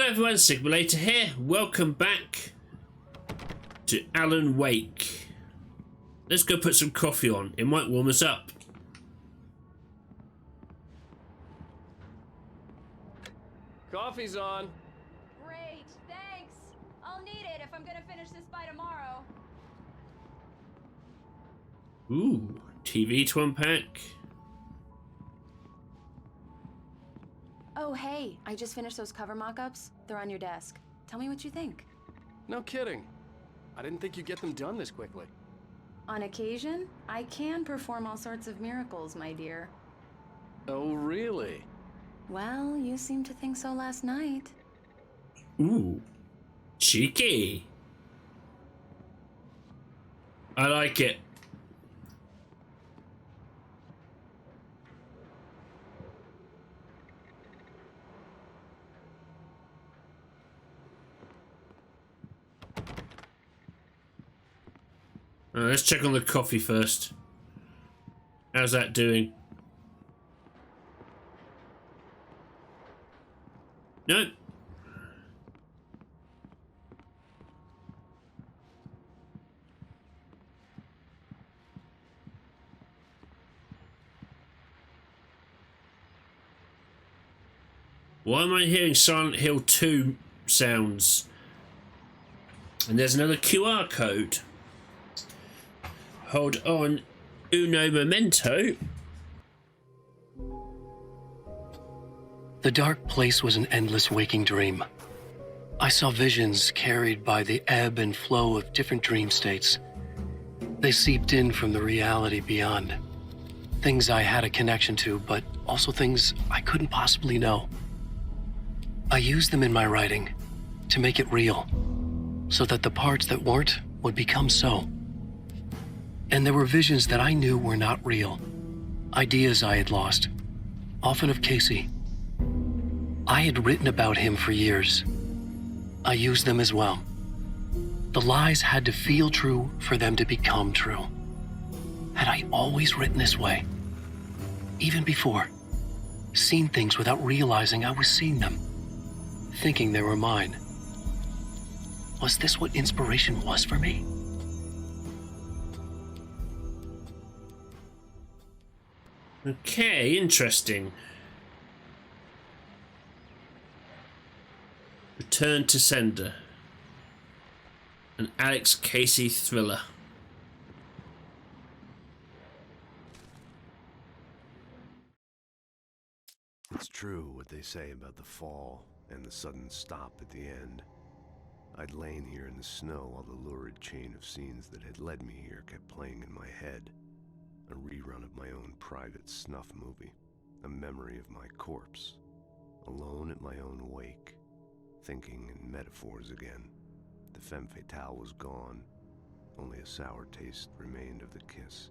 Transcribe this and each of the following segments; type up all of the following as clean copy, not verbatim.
everyone, Sigmulator here. Welcome back to Alan Wake. Let's go put some coffee on. It might warm us up. Coffee's on. Great, thanks. I'll need it if I'm gonna finish this by tomorrow. Ooh, TV to unpack. Oh, hey, I just finished those cover mock-ups. They're on your desk. Tell me what you think. No kidding. I didn't think you'd get them done this quickly. On occasion, I can perform all sorts of miracles, my dear. Oh, really? Well, you seemed to think so last night. Ooh, cheeky. I like it. Let's check on the coffee first. How's that doing? Nope. Why am I hearing Silent Hill 2 sounds? And there's another QR code. Hold on, uno momento. The dark place was an endless waking dream. I saw visions carried by the ebb and flow of different dream states. They seeped in from the reality beyond. Things I had a connection to, but also things I couldn't possibly know. I used them in my writing to make it real, so that the parts that weren't would become so. And there were visions that I knew were not real. Ideas I had lost, often of Casey. I had written about him for years. I used them as well. The lies had to feel true for them to become true. Had I always written this way? Even before, seen things without realizing I was seeing them, thinking they were mine. Was this what inspiration was for me? Okay, interesting. Return to Sender. An Alex Casey thriller. It's true what they say about the fall and the sudden stop at the end. I'd lain here in the snow while the lurid chain of scenes that had led me here kept playing in my head. A rerun of my own private snuff movie. A memory of my corpse. Alone at my own wake. Thinking in metaphors again. The femme fatale was gone. Only a sour taste remained of the kiss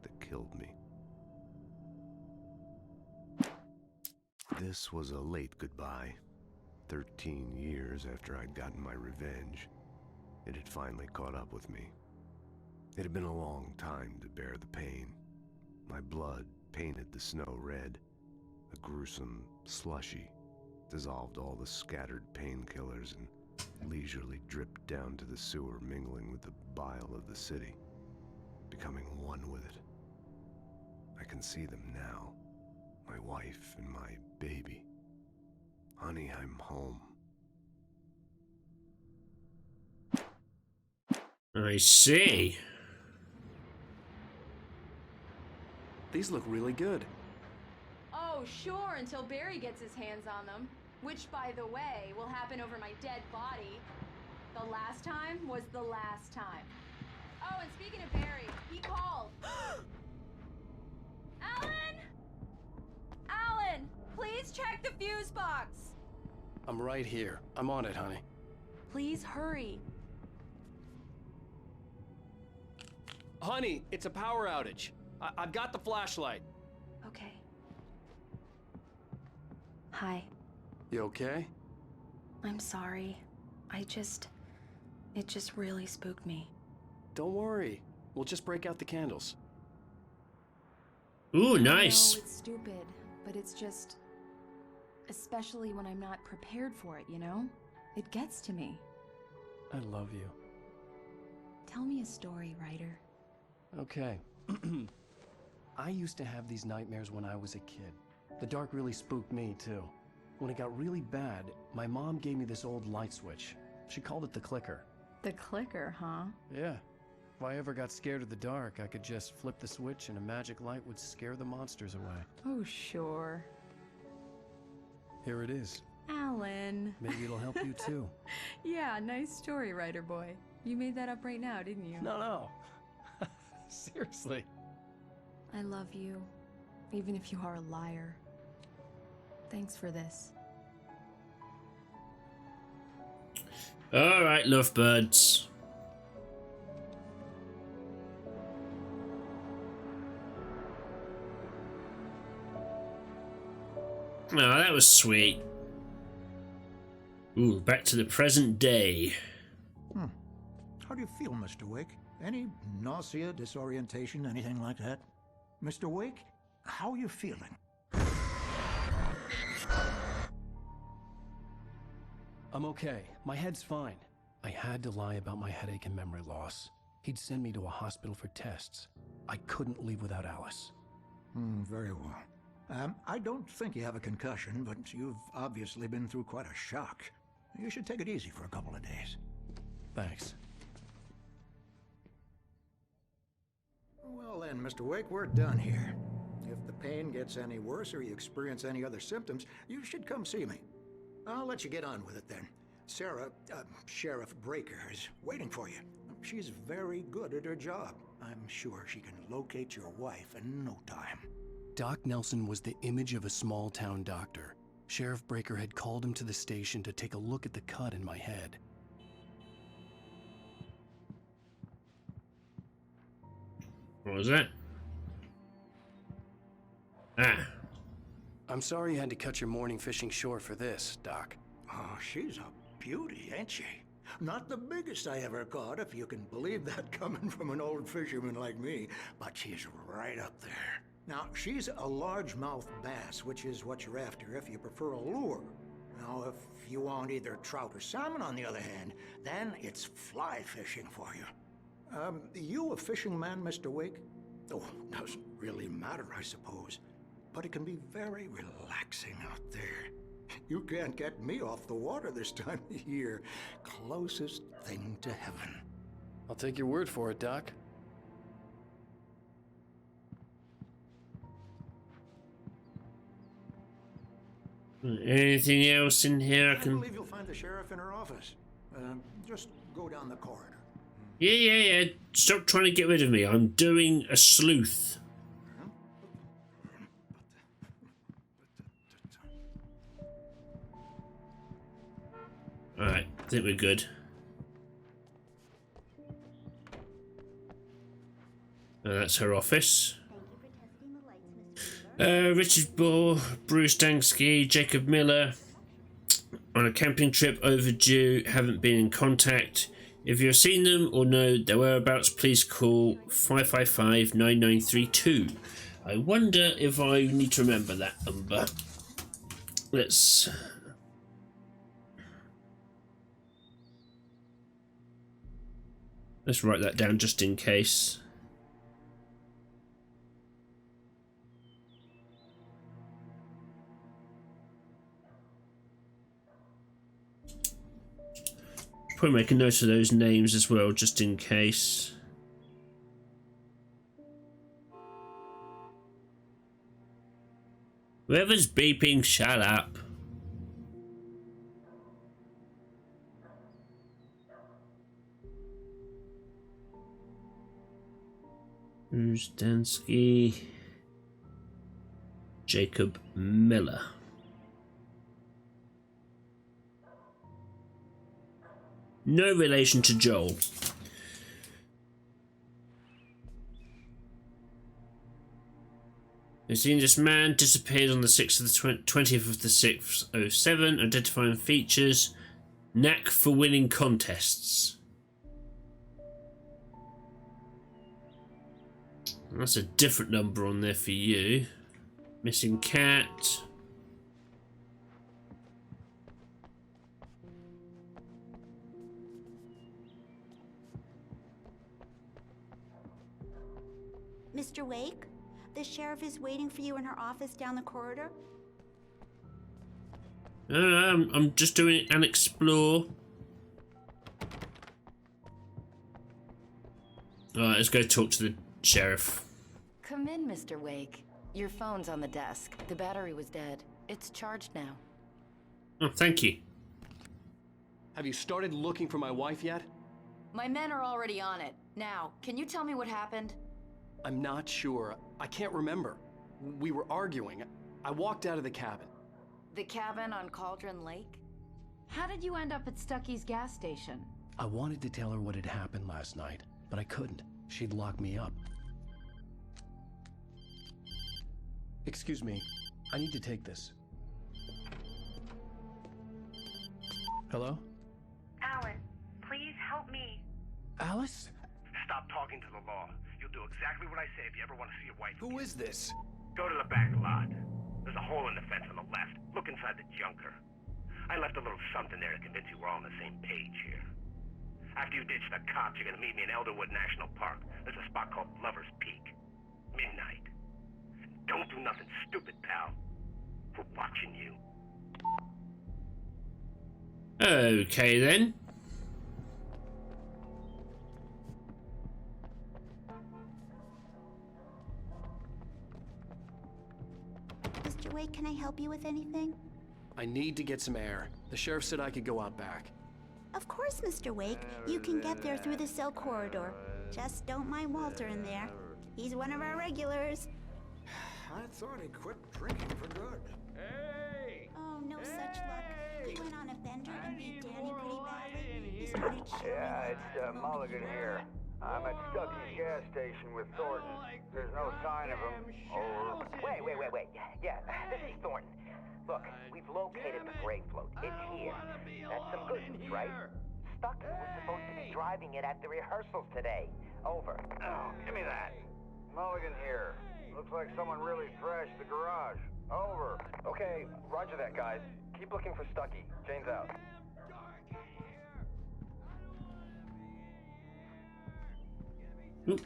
that killed me. This was a late goodbye. 13 years after I'd gotten my revenge, it had finally caught up with me. It had been a long time to bear the pain. My blood painted the snow red. A gruesome slushy dissolved all the scattered painkillers and leisurely dripped down to the sewer, mingling with the bile of the city, becoming one with it. I can see them now, my wife and my baby. Honey, I'm home. I see. These look really good. Oh, sure, until Barry gets his hands on them. Which, by the way, will happen over my dead body. The last time was the last time. Oh, and speaking of Barry, he called. Alan! Alan, please check the fuse box. I'm right here. I'm on it, honey. Please hurry. Honey, it's a power outage. I've got the flashlight. Okay. Hi. You okay? I'm sorry. It just really spooked me. Don't worry. We'll just break out the candles. Ooh, nice. I know it's stupid, but it's just... Especially when I'm not prepared for it, you know? It gets to me. I love you. Tell me a story, writer. Okay. I used to have these nightmares when I was a kid. The dark really spooked me, too. When it got really bad, my mom gave me this old light switch. She called it the clicker. The clicker, huh? Yeah. If I ever got scared of the dark, I could just flip the switch and a magic light would scare the monsters away. Oh, sure. Here it is. Alan. Maybe it'll help you, too. Yeah, nice story, writer boy. You made that up right now, didn't you? No. Seriously. I love you, even if you are a liar. Thanks for this. Alright, lovebirds. Oh, that was sweet. Ooh, back to the present day. How do you feel, Mr. Wake? Any nausea, disorientation, anything like that? Mr. Wake, how are you feeling? I'm okay. My head's fine. I had to lie about my headache and memory loss. He'd send me to a hospital for tests. I couldn't leave without Alice. Very well. I don't think you have a concussion, but you've obviously been through quite a shock. You should take it easy for a couple of days. Thanks. Well then, Mr. Wake, we're done here. If the pain gets any worse or you experience any other symptoms, you should come see me. I'll let you get on with it then. Sarah, Sheriff Breaker, is waiting for you. She's very good at her job. I'm sure she can locate your wife in no time. Doc Nelson was the image of a small-town doctor. Sheriff Breaker had called him to the station to take a look at the cut in my head. What was that? Ah. I'm sorry you had to cut your morning fishing short for this, Doc. Oh, she's a beauty, ain't she? Not the biggest I ever caught, if you can believe that coming from an old fisherman like me, but she's right up there. Now, she's a largemouth bass, which is what you're after if you prefer a lure. Now, if you want either trout or salmon, on the other hand, then it's fly fishing for you. You a fishing man, Mr. Wake? Oh, doesn't really matter, I suppose. But it can be very relaxing out there. You can't get me off the water this time of year. Closest thing to heaven. I'll take your word for it, Doc. Anything else in here I I can... believe you'll find the sheriff in her office. Just go down the corridor. Yeah. Stop trying to get rid of me. I'm doing a sleuth. Alright, I think we're good. That's her office. Richard Bohr, Bruce Dansky, Jacob Miller. On a camping trip overdue, haven't been in contact. If you've seen them or know their whereabouts, please call 555-9932. I wonder if I need to remember that number. Let's write that down just in case. Probably make a note of those names as well, just in case. Whoever's beeping, shut up. Bruce Dansky, Jacob Miller. No relation to Joel. I've seen this man disappeared on the 6th of the 20th of the 6th, 07. Identifying features. Knack for winning contests. That's a different number on there for you. Missing cat. Mr. Wake? The sheriff is waiting for you in her office down the corridor. I'm just doing an explore. Alright, let's go talk to the sheriff. Come in, Mr. Wake. Your phone's on the desk. The battery was dead. It's charged now. Oh, thank you. Have you started looking for my wife yet? My men are already on it. Now, can you tell me what happened? I'm not sure. I can't remember. We were arguing. I walked out of the cabin. The cabin on Cauldron Lake? How did you end up at Stucky's gas station? I wanted to tell her what had happened last night, but I couldn't. She'd lock me up. Excuse me. I need to take this. Hello? Alan, please help me. Alice? Stop talking to the law. You'll do exactly what I say if you ever want to see your wife. Who is this? Go to the back lot. There's a hole in the fence on the left. Look inside the junker. I left a little something there to convince you we're all on the same page here. After you ditch the cops, you're gonna meet me in Elderwood National Park. There's a spot called Lover's Peak. Midnight. Don't do nothing stupid, pal. We're watching you. Okay then. Mr. Wake, can I help you with anything? I need to get some air. The sheriff said I could go out back. Of course, Mr. Wake. You can get there through the cell corridor. Just don't mind Walter in there. He's one of our regulars. I thought he quit drinking for good. Oh, no such luck. He went on a bender and beat Danny pretty badly. He started showing Yeah, it's Mulligan here. I'm at Stucky's gas station with Thornton. There's no sign of him. Over. Wait. Yeah, this is Thornton. Look, we've located the gray float. It's here. That's some good news, right? Stucky was supposed to be driving it at the rehearsals today. Over. Oh, give me that. Mulligan here. Looks like someone really thrashed the garage. Over. Okay, roger that, guys. Keep looking for Stucky. Jane's out. Ooh.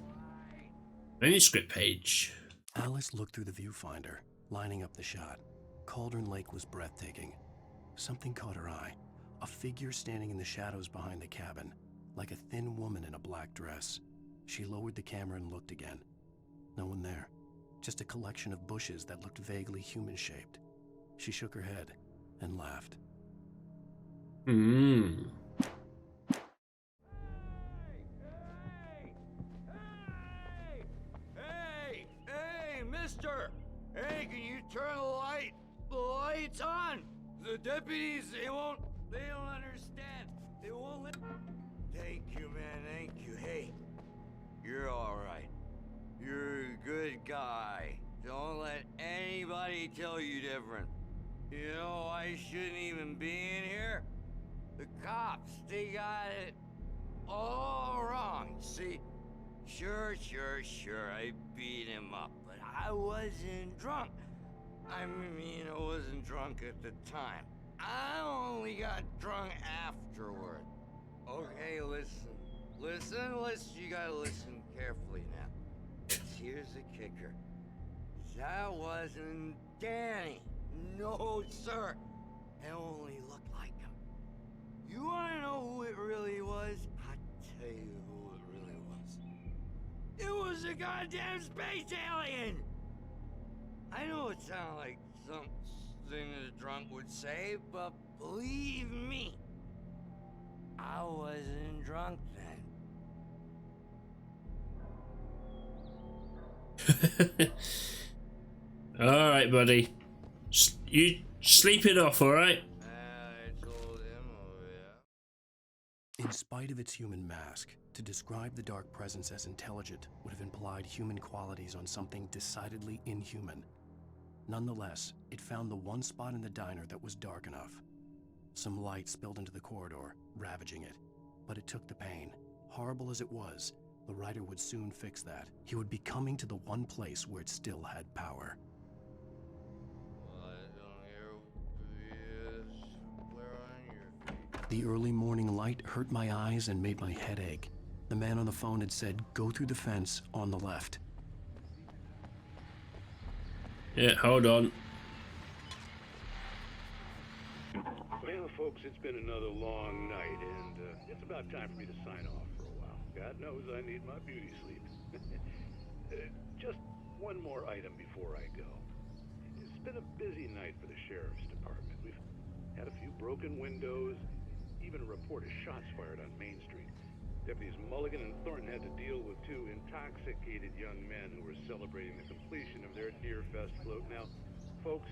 Manuscript page. Alice looked through the viewfinder, lining up the shot. Cauldron Lake was breathtaking. Something caught her eye. A figure standing in the shadows behind the cabin, like a thin woman in a black dress. She lowered the camera and looked again. No one there. Just a collection of bushes that looked vaguely human-shaped. She shook her head and laughed. Hey, mister! Hey, can you turn the lights on? The deputies, they don't understand. They won't let... Thank you, man, thank you. Hey, you're all right. You're a good guy. Don't let anybody tell you different. You know, I shouldn't even be in here. The cops, they got it all wrong. See, sure, I beat him up, but I wasn't drunk. I mean, I wasn't drunk at the time. I only got drunk afterward. Okay, listen. You gotta listen carefully now. Here's the kicker. That wasn't Danny. No, sir. It only looked like him. You wanna know who it really was? I'll tell you who it really was. It was a goddamn space alien! I know it sounds like something a drunk would say, but believe me, I wasn't drunk then. Alright, buddy. You sleep it off, alright? I told him, oh yeah. In spite of its human mask, to describe the dark presence as intelligent would have implied human qualities on something decidedly inhuman. Nonetheless, it found the one spot in the diner that was dark enough. Some light spilled into the corridor, ravaging it. But it took the pain. Horrible as it was, the writer would soon fix that. He would be coming to the one place where it still had power. The early morning light hurt my eyes and made my head ache. The man on the phone had said, "Go through the fence on the left." Yeah, hold on. Well, folks, it's been another long night, and it's about time for me to sign off for a while. God knows I need my beauty sleep. Just one more item before I go. It's been a busy night for the Sheriff's Department. We've had a few broken windows, even a report of shots fired on Main Street. Deputies Mulligan and Thornton had to deal with two intoxicated young men who were celebrating the completion of their Deerfest float. Now, folks,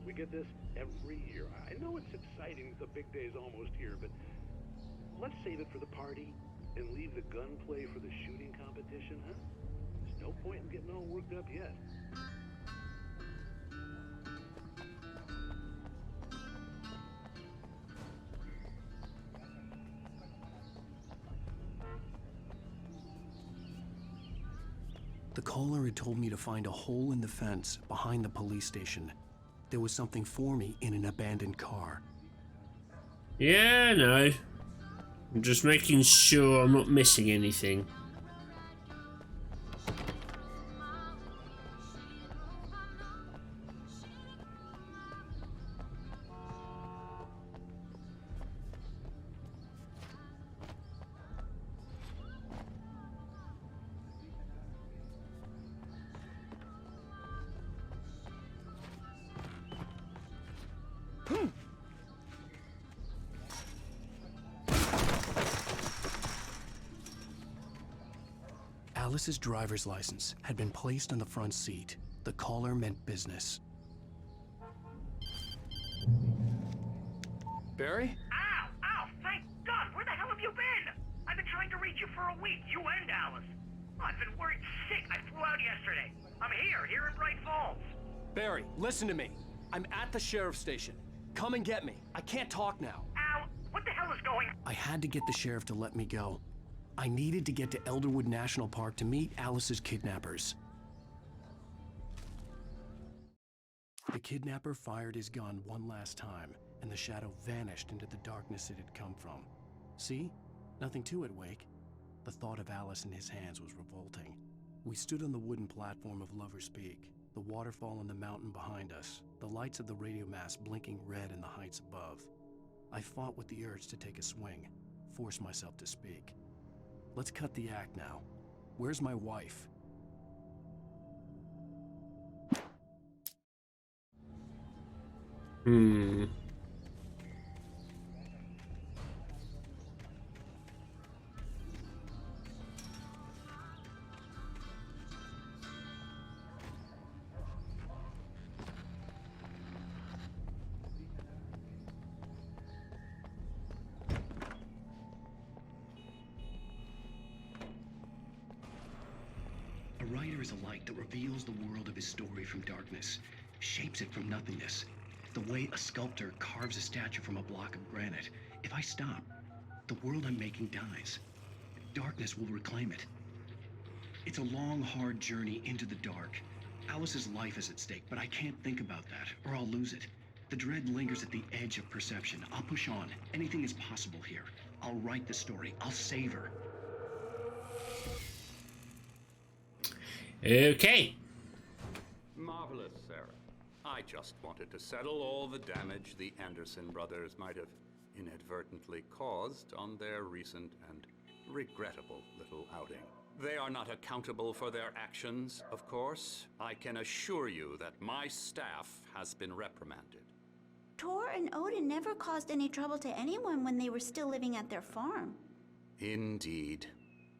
we get this every year. I know it's exciting, the big day's almost here, but let's save it for the party and leave the gunplay for the shooting competition, huh? There's no point in getting all worked up yet. The caller had told me to find a hole in the fence behind the police station. There was something for me in an abandoned car. Yeah, I know. I'm just making sure I'm not missing anything. Alice's driver's license had been placed on the front seat. The caller meant business. Barry? Ow! Ow! Thank God! Where the hell have you been? I've been trying to reach you for a week, you and Alice. I've been worried sick. I flew out yesterday. I'm here in Bright Falls. Barry, listen to me. I'm at the sheriff's station. Come and get me. I can't talk now. Ow! What the hell is going on? I had to get the sheriff to let me go. I needed to get to Elderwood National Park to meet Alice's kidnappers. The kidnapper fired his gun one last time, and the shadow vanished into the darkness it had come from. See? Nothing to it, Wake. The thought of Alice in his hands was revolting. We stood on the wooden platform of Lover's Peak, the waterfall on the mountain behind us, the lights of the radio mast blinking red in the heights above. I fought with the urge to take a swing, force myself to speak. Let's cut the act now. Where's my wife? A writer is a light that reveals the world of his story from darkness, shapes it from nothingness. The way a sculptor carves a statue from a block of granite. If I stop, the world I'm making dies. Darkness will reclaim it. It's a long, hard journey into the dark. Alice's life is at stake, but I can't think about that, or I'll lose it. The dread lingers at the edge of perception. I'll push on. Anything is possible here. I'll write the story. I'll save her. Okay. Marvelous, Sarah. I just wanted to settle all the damage the Anderson brothers might have inadvertently caused on their recent and regrettable little outing. They are not accountable for their actions, of course. I can assure you that my staff has been reprimanded. Tor and Odin never caused any trouble to anyone when they were still living at their farm. Indeed.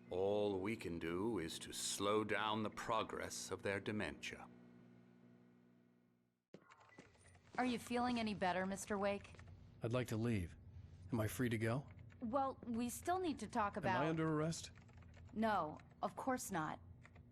All we can do is to slow down the progress of their dementia. Are you feeling any better, Mr. Wake? I'd like to leave. Am I free to go? Well, we still need to talk about... Am I under arrest? No, of course not.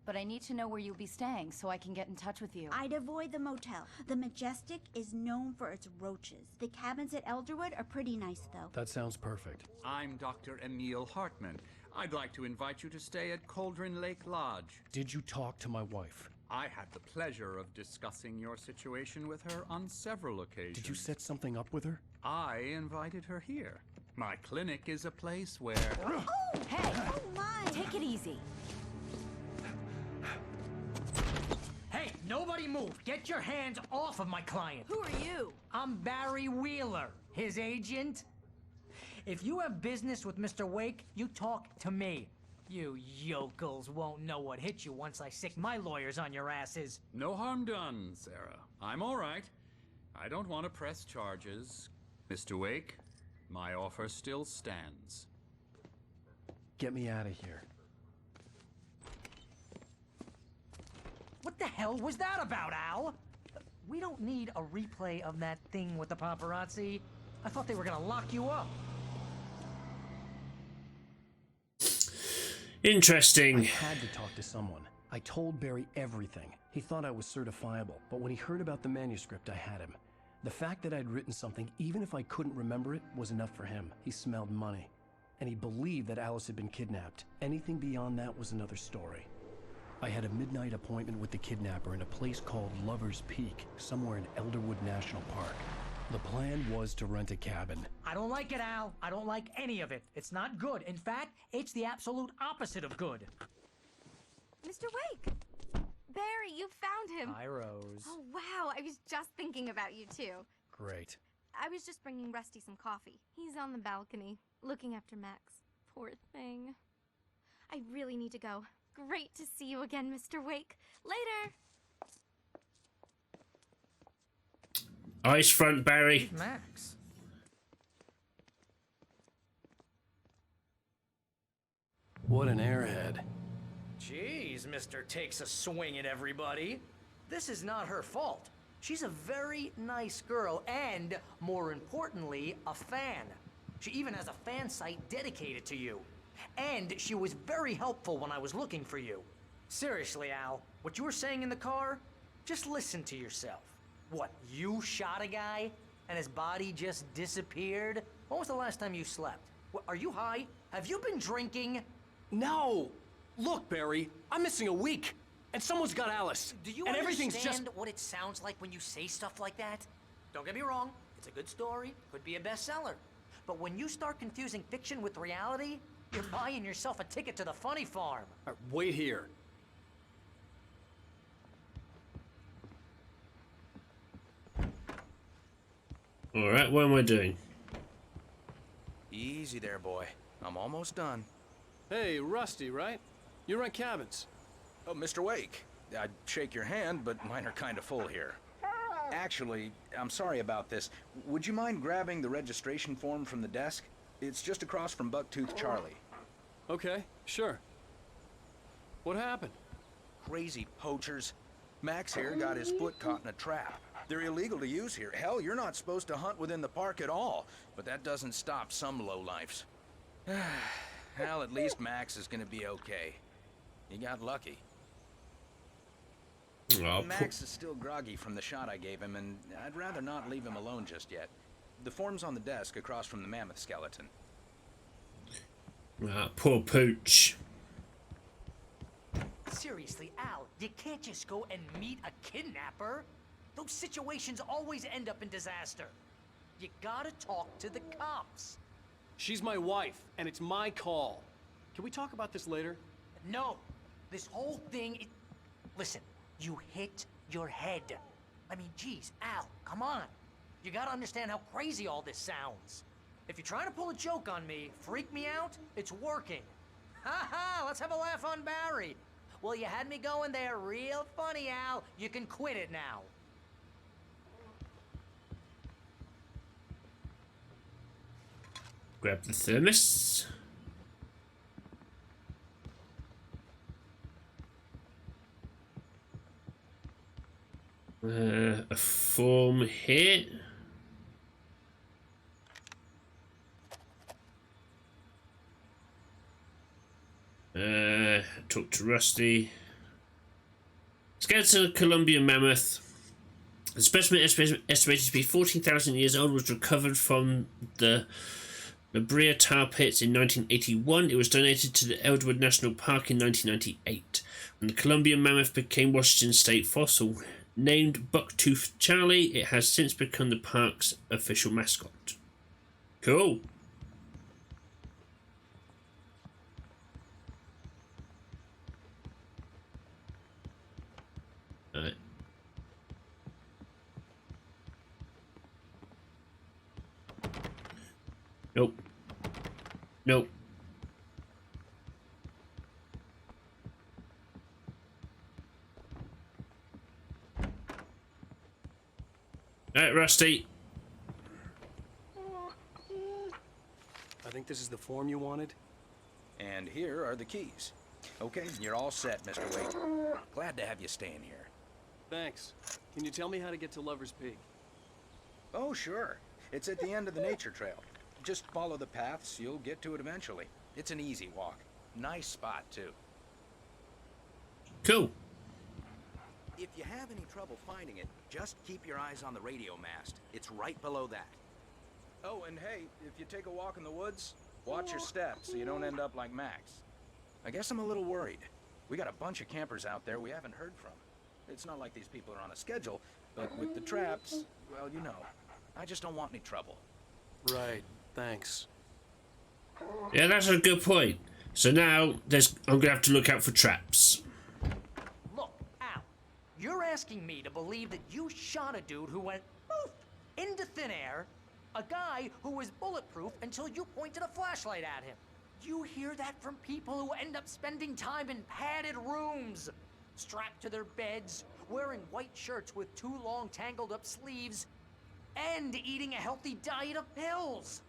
But I need to know where you'll be staying so I can get in touch with you. I'd avoid the motel. The Majestic is known for its roaches. The cabins at Elderwood are pretty nice, though. That sounds perfect. I'm Dr. Emil Hartman. I'd like to invite you to stay at Cauldron Lake Lodge. Did you talk to my wife? I had the pleasure of discussing your situation with her on several occasions. Did you set something up with her? I invited her here. My clinic is a place where... Oh, hey! Oh, my! Take it easy. Hey! Hey, nobody move. Get your hands off of my client. Who are you? I'm Barry Wheeler, his agent. If you have business with Mr. Wake, you talk to me. You yokels won't know what hit you once I sick my lawyers on your asses. No harm done, Sarah. I'm all right. I don't want to press charges. Mr. Wake, my offer still stands. Get me out of here. What the hell was that about, Al? We don't need a replay of that thing with the paparazzi. I thought they were gonna lock you up. Interesting. I had to talk to someone. I told Barry everything. He thought I was certifiable, but when he heard about the manuscript, I had him. The fact that I'd written something, even if I couldn't remember it, was enough for him. He smelled money. And he believed that Alice had been kidnapped. Anything beyond that was another story. I had a midnight appointment with the kidnapper in a place called Lover's Peak, somewhere in Elderwood National Park. The plan was to rent a cabin. I don't like it, Al. I don't like any of it. It's not good. In fact, it's the absolute opposite of good. Mr. Wake! Barry, you found him! Hi, Rose. Oh, wow. I was just thinking about you, too. Great. I was just bringing Rusty some coffee. He's on the balcony, looking after Max. Poor thing. I really need to go. Great to see you again, Mr. Wake. Later! Ice front, Barry. Max. What an airhead. Jeez, Mr. Takes a swing at everybody. This is not her fault. She's a very nice girl and, more importantly, a fan. She even has a fan site dedicated to you. And she was very helpful when I was looking for you. Seriously, Al, what you were saying in the car, just listen to yourself. What, you shot a guy and his body just disappeared? When was the last time you slept? What, are you high? Have you been drinking? No! Look, Barry, I'm missing a week, and someone's got Alice. Do you and everything's understand just... what it sounds like when you say stuff like that? Don't get me wrong, it's a good story, could be a bestseller. But when you start confusing fiction with reality, you're buying yourself a ticket to the funny farm. All right, wait here. Alright, what am I doing? Easy there, boy. I'm almost done. Hey, Rusty, right? You rent cabins. Oh, Mr. Wake. I'd shake your hand, but mine are kind of full here. Actually, I'm sorry about this. Would you mind grabbing the registration form from the desk? It's just across from Bucktooth Charlie. Okay, sure. What happened? Crazy poachers. Max here got his foot caught in a trap. They're illegal to use here. Hell, you're not supposed to hunt within the park at all. But that doesn't stop some lowlifes. Well, at least Max is gonna be okay. He got lucky. Oh, Max is still groggy from the shot I gave him, and I'd rather not leave him alone just yet. The form's on the desk across from the mammoth skeleton. Poor Pooch. Seriously, Al, you can't just go and meet a kidnapper. Those situations always end up in disaster. You gotta talk to the cops. She's my wife, and it's my call. Can we talk about this later? No, this whole thing is... Listen, you hit your head. I mean, geez, Al, come on. You gotta understand how crazy all this sounds. If you're trying to pull a joke on me, freak me out, it's working. Ha ha, let's have a laugh on Barry. Well, you had me going there real funny, Al. You can quit it now. Grab the thermos. A form here. Talk to Rusty. Skeleton of Colombian mammoth. The specimen estimated to be 14,000 years old was recovered from the La Brea tar pits in 1981. It was donated to the Elderwood National Park in 1998. When the Colombian mammoth became Washington State fossil, named Bucktooth Charlie, it has since become the park's official mascot. Cool. Nope. Nope. Alright, Rusty. I think this is the form you wanted. And here are the keys. Okay, you're all set, Mr. Wake. Glad to have you staying here. Thanks. Can you tell me how to get to Lover's Peak? Oh, sure. It's at the end of the nature trail. Just follow the paths, you'll get to it eventually. It's an easy walk. Nice spot, too. Cool. If you have any trouble finding it, just keep your eyes on the radio mast. It's right below that. Oh, and hey, if you take a walk in the woods, watch your steps so you don't end up like Max. I guess I'm a little worried. We got a bunch of campers out there we haven't heard from. It's not like these people are on a schedule, but with the traps, well, you know. I just don't want any trouble. Right, thanks. Yeah, that's a good point. So now I'm gonna have to look out for traps. Look, Al, you're asking me to believe that you shot a dude who went poof into thin air, a guy who was bulletproof until you pointed a flashlight at him. You hear that from people who end up spending time in padded rooms, strapped to their beds, wearing white shirts with too long tangled up sleeves, and eating a healthy diet of pills.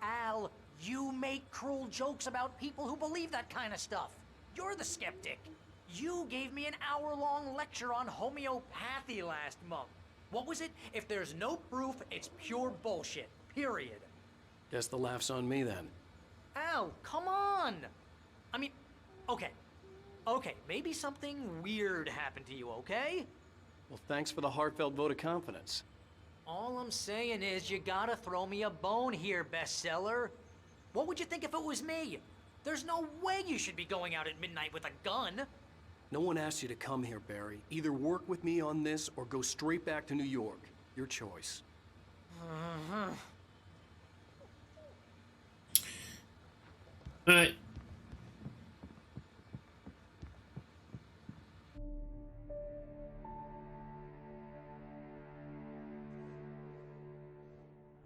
Al, you make cruel jokes about people who believe that kind of stuff. You're the skeptic. You gave me an hour-long lecture on homeopathy last month. What was it? If there's no proof, it's pure bullshit. Period. Guess the laugh's on me then. Al, come on! I mean, okay. Okay, maybe something weird happened to you, okay? Well, thanks for the heartfelt vote of confidence. All I'm saying is you gotta throw me a bone here, bestseller. What would you think if it was me? There's no way you should be going out at midnight with a gun. No one asked you to come here, Barry. Either work with me on this or go straight back to New York. Your choice. Alright.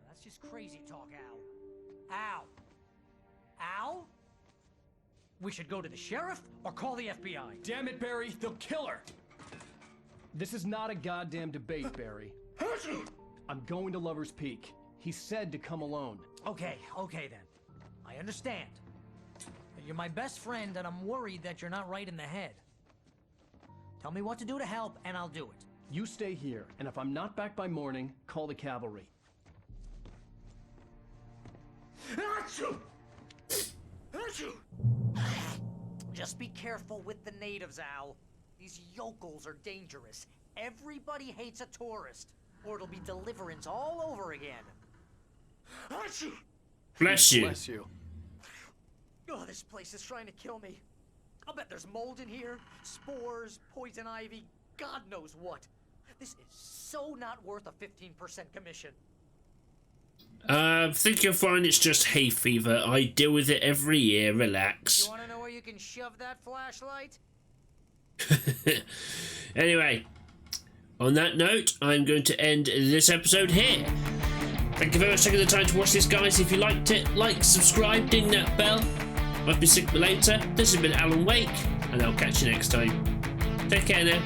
That's just crazy talk, Al. Al? Al? We should go to the sheriff or call the FBI. Damn it, Barry, they'll kill her! This is not a goddamn debate, Barry. I'm going to Lover's Peak. He said to come alone. Okay then. I understand. You're my best friend, and I'm worried that you're not right in the head. Tell me what to do to help, and I'll do it. You stay here, and if I'm not back by morning, call the cavalry. Just be careful with the natives, Al. These yokels are dangerous. Everybody hates a tourist, or it'll be Deliverance all over again. Bless you. Bless you. Oh, this place is trying to kill me. I'll bet there's mold in here, spores, poison ivy, God knows what. This is so not worth a 15% commission. I think you'll find it's just hay fever. I deal with it every year. Relax. You want to know where you can shove that flashlight? Anyway, on that note, I'm going to end this episode here. Thank you very much for taking the time to watch this, guys. If you liked it, like, subscribe, ding that bell. I've been Sick Later. This has been Alan Wake, and I'll catch you next time. Take care now.